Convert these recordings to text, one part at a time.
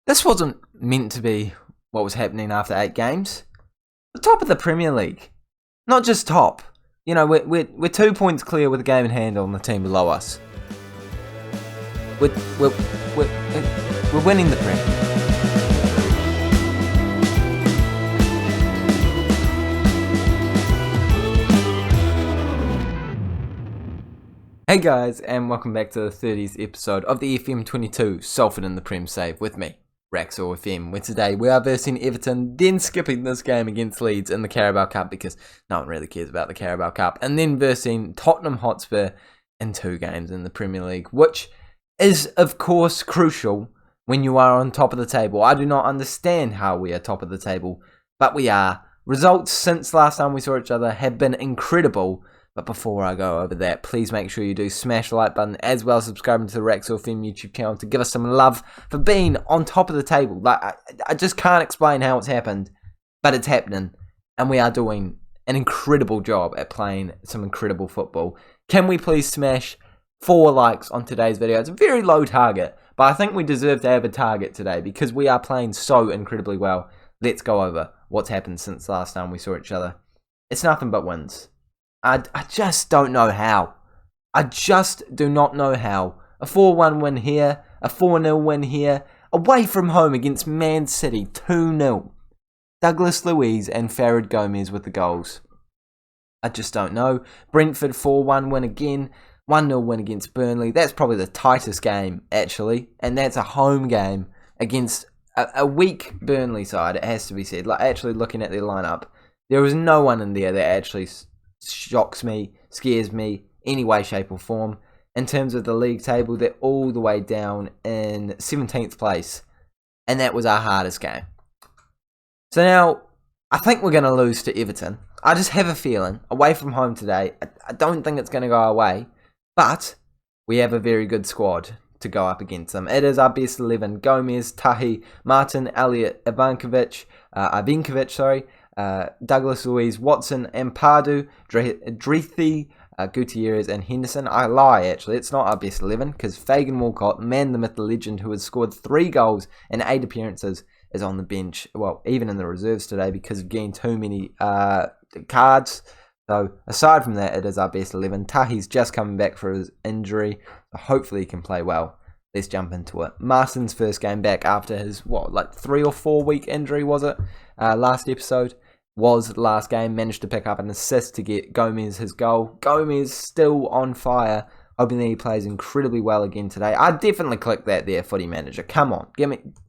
This wasn't meant to be what was happening after 8 games. The top of the Premier League. Not just top. You know, we're 2 points clear with a game in hand on the team below us. We're winning the Prem. Hey guys, and welcome back to the 30th episode of the FM22 Salford in the Prem Save with me, Raxall FM, where today we are versing Everton, then skipping this game against Leeds in the Carabao Cup because no one really cares about the Carabao Cup, and then versing Tottenham Hotspur in 2 games in the Premier League, which is of course crucial when you are on top of the table. I do not understand how we are top of the table, but we are. Results since last time we saw each other have been incredible. But before I go over that, please make sure you do smash the like button as well as subscribing to the Raxall FM YouTube channel to give us some love for being on top of the table. Like I just can't explain how it's happened, but it's happening. And we are doing an incredible job at playing some incredible football. Can we please smash 4 likes on today's video? It's a very low target, but I think we deserve to have a target today because we are playing so incredibly well. Let's go over what's happened since last time we saw each other. It's nothing but wins. I just don't know how. I just do not know how. A 4-1 win here, a 4-0 win here, away from home against Man City, 2-0. Douglas Luiz and Farid Gomez with the goals. I just don't know. Brentford 4-1 win again, 1-0 win against Burnley. That's probably the tightest game, actually. And that's a home game against a weak Burnley side, it has to be said. Like, actually looking at their lineup, there was no one in there that actually shocks me, scares me, any way, shape or form. In terms of the league table, they're all the way down in 17th place. And that was our hardest game. So now, I think we're going to lose to Everton. I just have a feeling, away from home today, I don't think it's going to go our way. But, we have a very good squad to go up against them. It is our best 11. Gomez, Tahi, Martin, Elliott, Ivankovic, Douglas Luiz, Watson, and Pardew, Drethi, Gutierrez, and Henderson. I lie, actually. It's not our best 11 because Fagan Walcott, man, the myth, the legend, who has scored 3 goals in 8 appearances, is on the bench. Well, even in the reserves today because of getting too many cards. So, aside from that, it is our best 11. Tahi's just coming back for his injury. So hopefully he can play well. Let's jump into it. Martin's first game back after his, 3 or 4 week injury, was it? Last episode. Was last game, managed to pick up an assist to get Gomez his goal. Gomez still on fire, hoping that he plays incredibly well again today. I definitely clicked that there, Footy Manager. Come on,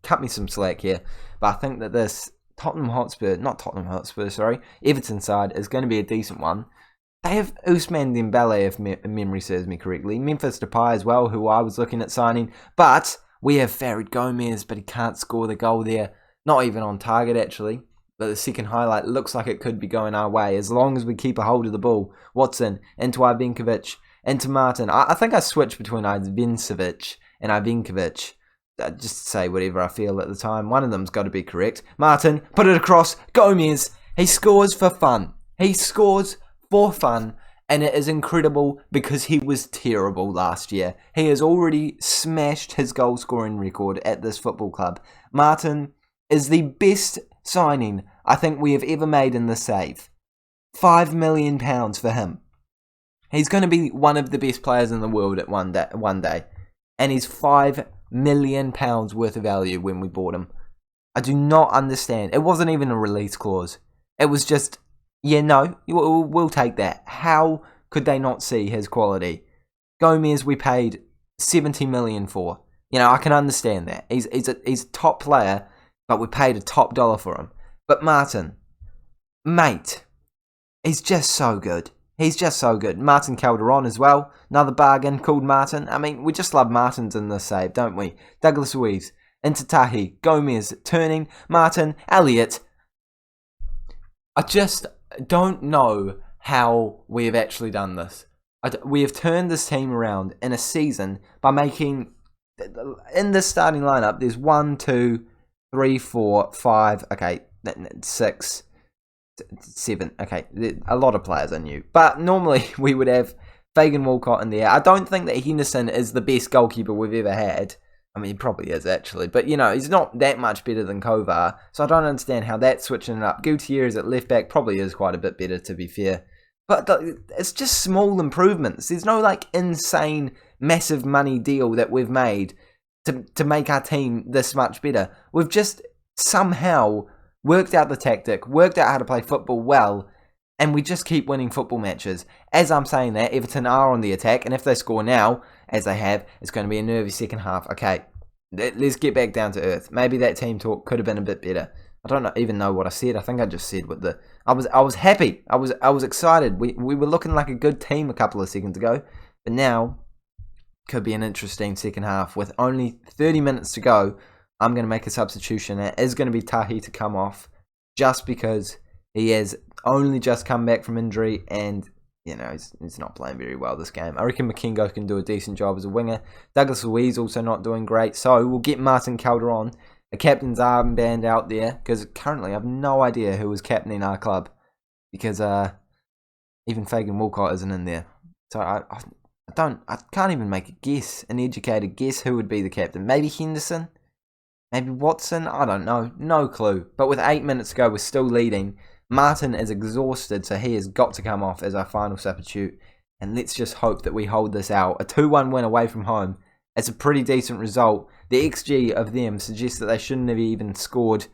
cut me some slack here. But I think that this Everton side is going to be a decent one. They have Ousmane Dembele, if memory serves me correctly. Memphis Depay as well, who I was looking at signing. But we have Farid Gomez, but he can't score the goal there. Not even on target, actually. But the second highlight looks like it could be going our way as long as we keep a hold of the ball. Watson, into Ivankovic, into Martin. I think I switched between Ivankovic and Ivankovic. Just to say whatever I feel at the time. One of them's got to be correct. Martin, put it across. Gomez, he scores for fun. He scores for fun. And it is incredible because he was terrible last year. He has already smashed his goal scoring record at this football club. Martin is the best signing I think we have ever made in the save. £5 million for him. He's going to be one of the best players in the world at one day. And he's £5 million worth of value when we bought him. I do not understand. It wasn't even a release clause. It was just, we'll take that. How could they not see his quality? Gomez we paid 70 million for. I can understand that. He's a top player, but we paid a top dollar for him. But Martin, mate, he's just so good. He's just so good. Martin Calderon as well. Another bargain called Martin. I mean, we just love Martins in this save, don't we? Douglas Luiz, into Tahi, Gomez, turning, Martin, Elliott. I just don't know how we have actually done this. We have turned this team around in a season by making, in this starting lineup, there's 1, 2, 3, 4, 5, 6, 7. Okay, a lot of players are new. But normally we would have Fagan Walcott in there. I don't think that Henderson is the best goalkeeper we've ever had. I mean, he probably is, actually. But, you know, he's not that much better than Kovar. So I don't understand how that's switching it up. Gutierrez at left back probably is quite a bit better, to be fair. But it's just small improvements. There's no, like, insane, massive money deal that we've made to make our team this much better. We've just somehow worked out the tactic, worked out how to play football well, and we just keep winning football matches. As I'm saying that, Everton are on the attack, and if they score now, as they have, it's going to be a nervy second half. Okay, let's get back down to earth. Maybe that team talk could have been a bit better. I don't even know what I said. I think I just said what I was happy. I was excited. We were looking like a good team a couple of seconds ago, but now could be an interesting second half with only 30 minutes to go. I'm going to make a substitution. It is going to be Tahi to come off, just because he has only just come back from injury and, you know, he's not playing very well this game. I reckon Makengo can do a decent job as a winger. Douglas Luiz also not doing great. So we'll get Martin Calderon, a captain's armband out there, because currently I have no idea who is captaining our club, because even Fagan Walcott isn't in there. So I can't even make a guess, an educated guess who would be the captain. Maybe Henderson? Maybe Watson? I don't know. No clue. But with 8 minutes to go, we're still leading. Martin is exhausted, so he has got to come off as our final substitute. And let's just hope that we hold this out. A 2-1 win away from home. It's a pretty decent result. The XG of them suggests that they shouldn't have even scored.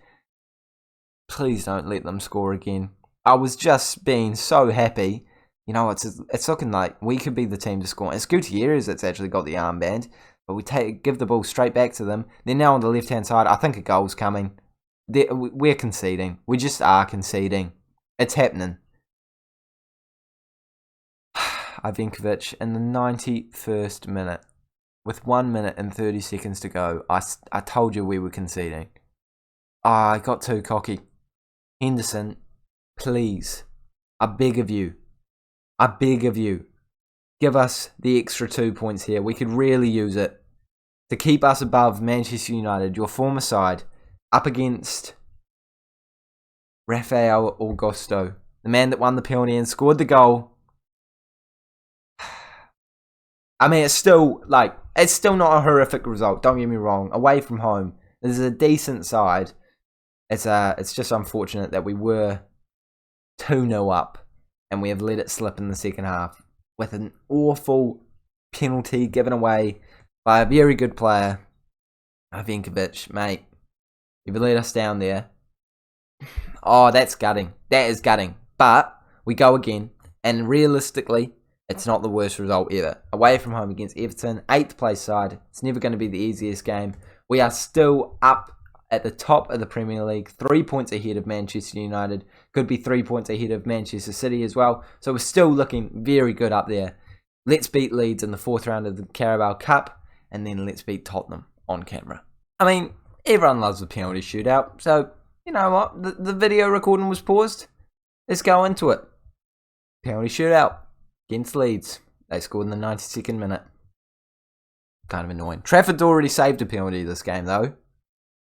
Please don't let them score again. I was just being so happy. You know, it's looking like we could be the team to score. It's Gutierrez that's actually got the armband. But we give the ball straight back to them. They're now on the left-hand side. I think a goal's coming. We're conceding. We just are conceding. It's happening. Ivankovic in the 91st minute. With 1 minute and 30 seconds to go. I told you we were conceding. I got too cocky. Henderson, please. I beg of you. I beg of you. Give us the extra 2 points here. We could really use it to keep us above Manchester United, your former side, up against Rafael Augusto, the man that won the penalty and scored the goal. I mean, it's still not a horrific result. Don't get me wrong. Away from home, this is a decent side. It's just unfortunate that we were 2-0 up and we have let it slip in the second half with an awful penalty given away by a very good player, Ivankovic, mate. You've let us down there. Oh, that's gutting. That is gutting. But we go again, and realistically, it's not the worst result ever. Away from home against Everton, 8th place side. It's never going to be the easiest game. We are still up at the top of the Premier League, 3 points ahead of Manchester United. Could be 3 points ahead of Manchester City as well. So we're still looking very good up there. Let's beat Leeds in the 4th round of the Carabao Cup, and then let's beat Tottenham on camera. I mean, everyone loves a penalty shootout, so you know what? The video recording was paused. Let's go into it. Penalty shootout against Leeds. They scored in the 92nd minute. Kind of annoying. Trafford's already saved a penalty this game, though.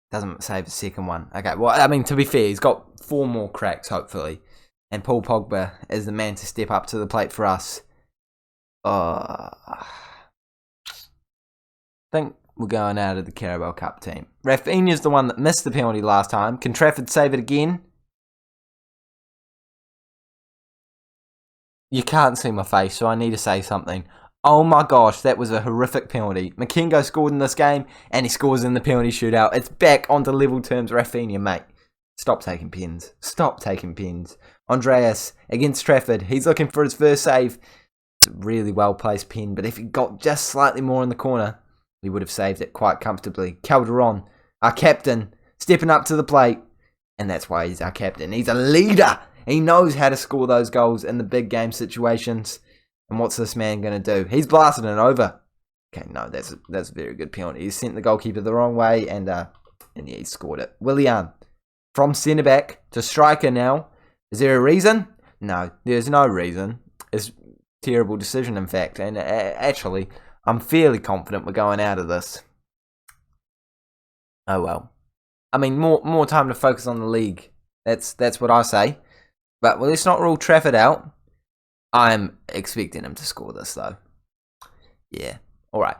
Doesn't save a second one. Okay, well, I mean, to be fair, he's got 4 more cracks, hopefully. And Paul Pogba is the man to step up to the plate for us. I think we're going out of the Carabao Cup team. Rafinha's the one that missed the penalty last time. Can Trafford save it again? You can't see my face, so I need to say something. Oh my gosh, that was a horrific penalty. Makengo scored in this game, and he scores in the penalty shootout. It's back onto level terms, Rafinha, mate. Stop taking pens. Stop taking pens. Andreas against Trafford. He's looking for his first save. It's a really well-placed pen, but if he got just slightly more in the corner, he would have saved it quite comfortably. Calderon, our captain, stepping up to the plate. And that's why he's our captain. He's a leader. He knows how to score those goals in the big game situations. And what's this man going to do? He's blasting it over. Okay, no, that's a very good penalty. He sent the goalkeeper the wrong way, and yeah, he scored it. Willian, from centre-back to striker now. Is there a reason? No, there's no reason. It's a terrible decision, in fact. And actually, I'm fairly confident we're going out of this. Oh well. I mean, more time to focus on the league. That's what I say. But well, let's not rule Trafford out. I'm expecting him to score this, though. Yeah. All right.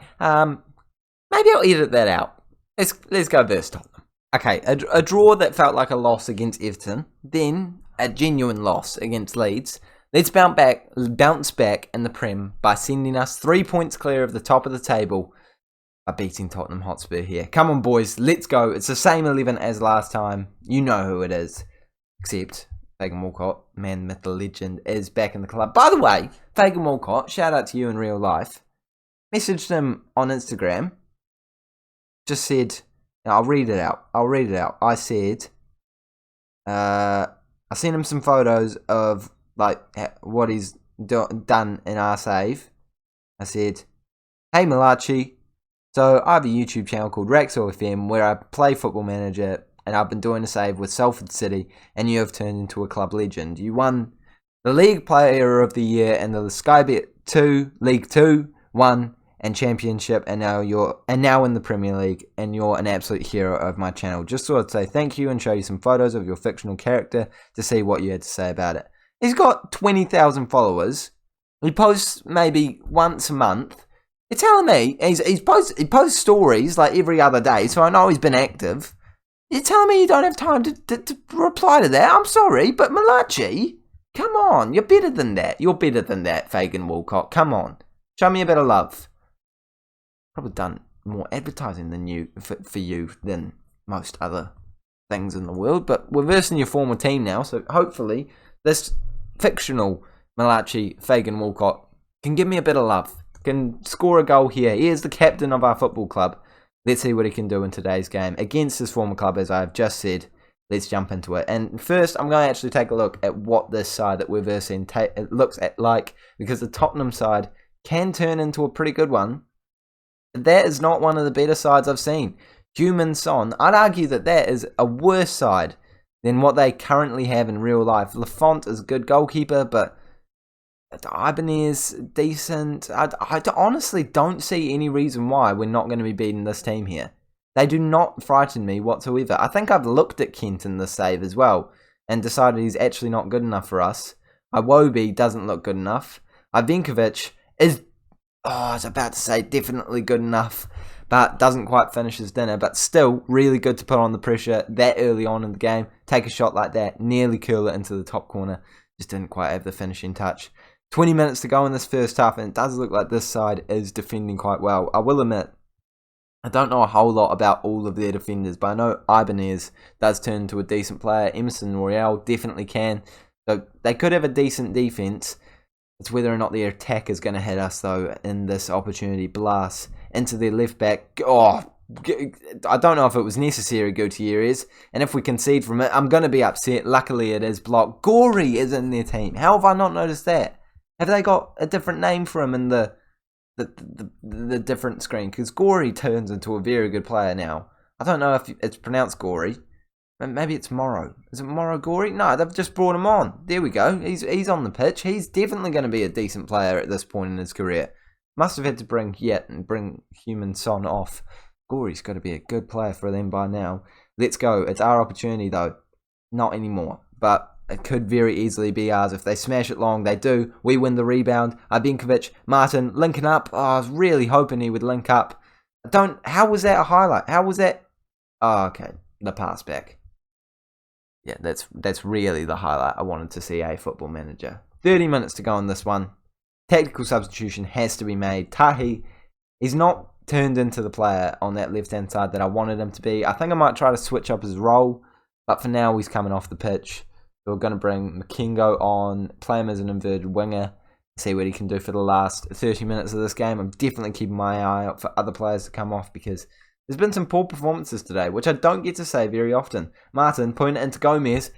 Maybe I'll edit that out. Let's go versus Tottenham. Okay, a draw that felt like a loss against Everton, then a genuine loss against Leeds. Let's bounce back in the Prem by sending us 3 points clear of the top of the table by beating Tottenham Hotspur here. Come on, boys, let's go. It's the same 11 as last time. You know who it is. Except Fagan Walcott, man, myth, the legend, is back in the club. By the way, Fagan Walcott, shout out to you in real life. Messaged him on Instagram. Just said, I'll read it out. I said, I sent him some photos of like what he's done in our save. I said, hey Malachi, so I have a YouTube channel called Raxor FM where I play Football Manager and I've been doing a save with Salford City and you have turned into a club legend. You won the League Player of the Year and the Sky Bet 2, League 2, 1 and Championship, and now in the Premier League, and you're an absolute hero of my channel. Just thought I'd say thank you and show you some photos of your fictional character to see what you had to say about it. He's got 20,000 followers. He posts maybe once a month. You're telling me he posts stories like every other day, so I know he's been active. You're telling me you don't have time to reply to that? I'm sorry, but Malachi, come on, you're better than that. You're better than that, Fagan Walcott. Come on, show me a bit of love. Probably done more advertising than you for you than most other things in the world, but we're versing your former team now, so hopefully this fictional Malachi Fagan Walcott can give me a bit of love, can score a goal here. He is the captain of our football club. Let's see what he can do in today's game against his former club, as I've just said. Let's jump into it. And first, I'm going to actually take a look at what this side that we're versing looks at like, because the Tottenham side can turn into a pretty good one. That is not one of the better sides I've seen. Human Son, I'd argue that is a worse side than what they currently have in real life. Lafont is a good goalkeeper, but Ibanez, decent. I honestly don't see any reason why we're not going to be beating this team here. They do not frighten me whatsoever. I think I've looked at Kent in this save as well and decided he's actually not good enough for us. Iwobi doesn't look good enough. Ivenkovic is, I was about to say definitely good enough, but doesn't quite finish his dinner, but still really good to put on the pressure that early on in the game. Take a shot like that, nearly curl it into the top corner. Just didn't quite have the finishing touch. 20 minutes to go in this first half, and it does look like this side is defending quite well. I will admit, I don't know a whole lot about all of their defenders, but I know Ibanez does turn into a decent player. Emerson Royale definitely can. So they could have a decent defense. It's whether or not their attack is going to hit us, though, in this opportunity. Blast into their left back. Oh, I don't know if it was necessary, Gutierrez. And if we concede from it, I'm going to be upset. Luckily, it is blocked. Garry is in their team. How have I not noticed that? Have they got a different name for him in the different screen? Because Garry turns into a very good player now. I don't know if it's pronounced Garry. Maybe it's Morrow. Is it Morrow Garry? No, they've just brought him on. There we go. He's on the pitch. He's definitely going to be a decent player at this point in his career. Must have had to bring Human Son off. Garry's got to be a good player for them by now. Let's go. It's our opportunity, though. Not anymore. But it could very easily be ours. If they smash it long, they do. We win the rebound. Ibenkovic, Martin, linking up. Oh, I was really hoping he would link up. How was that a highlight? How was that? Oh, okay. The pass back. Yeah, that's really the highlight I wanted to see a Football Manager. 30 minutes to go on this one. Tactical substitution has to be made. Tahi, he's not turned into the player on that left-hand side that I wanted him to be. I think I might try to switch up his role, but for now he's coming off the pitch. So we're going to bring Makengo on, play him as an inverted winger, see what he can do for the last 30 minutes of this game. I'm definitely keeping my eye out for other players to come off because there's been some poor performances today, which I don't get to say very often. Martin putting it into Gomez.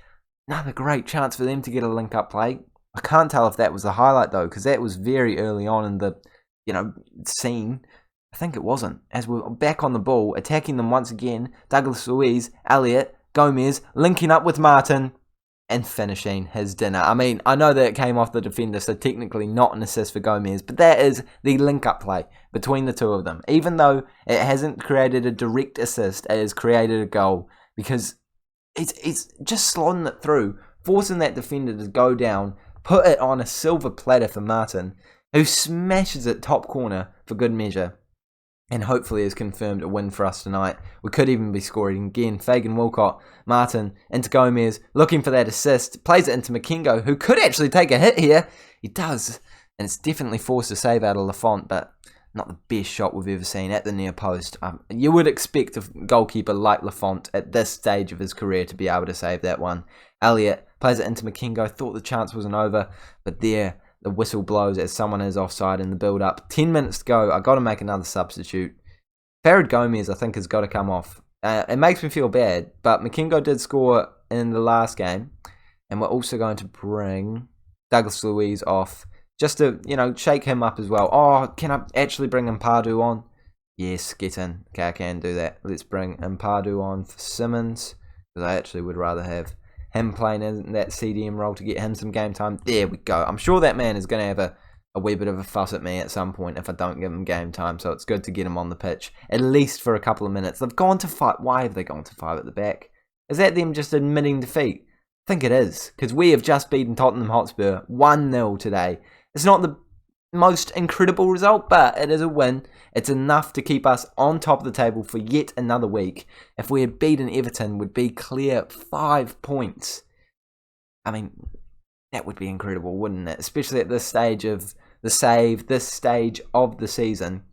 Another great chance for them to get a link-up play. I can't tell if that was a highlight, though, because that was very early on in the scene. I think it wasn't. As we're back on the ball, attacking them once again. Douglas Luiz, Elliott, Gomez, linking up with Martin, and finishing his dinner. I mean, I know that it came off the defender, so technically not an assist for Gomez, but that is the link-up play between the two of them. Even though it hasn't created a direct assist, it has created a goal, because it's just slotting it through, forcing that defender to go down, put it on a silver platter for Martin, who smashes it top corner for good measure. and hopefully has confirmed a win for us tonight. We could even be scoring again. Fagan Walcott, Martin, into Gomez, looking for that assist, plays it into Makengo, who could actually take a hit here. He does, and it's definitely forced a save out of Lafont, but not the best shot we've ever seen at the near post. You would expect a goalkeeper like Lafont at this stage of his career to be able to save that one. Elliott plays it into Makengo, thought the chance wasn't over, but there, the whistle blows as someone is offside in the build-up. 10 minutes to go. I've got to make another substitute. Farid Gomez, I think, has got to come off. It makes me feel bad, but Makengo did score in the last game. And we're also going to bring Douglas Luiz off just to, shake him up as well. Oh, can I actually bring Mpardu on? Yes, get in. Okay, I can do that. Let's bring Mpardu on for Simmons, because I actually would rather have him playing in that CDM role to get him some game time. There we go. I'm sure that man is going to have a wee bit of a fuss at me at some point if I don't give him game time, so it's good to get him on the pitch, at least for a couple of minutes. They've gone to 5. Why have they gone to 5 at the back? Is that them just admitting defeat? I think it is, because we have just beaten Tottenham Hotspur 1-0 today. It's not the most incredible result, but it is a win. It's enough to keep us on top of the table for yet another week. If we had beaten Everton, we'd be clear 5 points. I mean, that would be incredible, wouldn't it? Especially at this stage of the save, this stage of the season.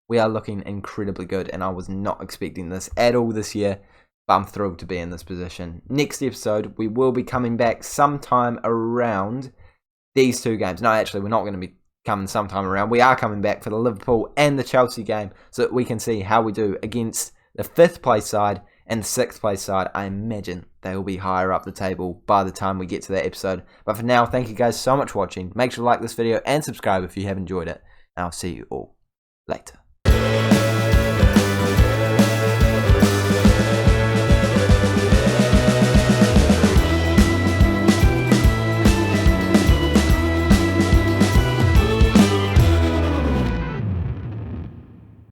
We are looking incredibly good, and I was not expecting this at all this year, but I'm thrilled to be in this position. Next episode, we will be coming back sometime around these 2 games. No, actually, we're not going to be coming sometime around. We are coming back for the Liverpool and the Chelsea game so that we can see how we do against the 5th place side and the 6th place side. I imagine they will be higher up the table by the time we get to that episode. But for now, thank you guys so much for watching. Make sure to like this video and subscribe if you have enjoyed it. And I'll see you all later.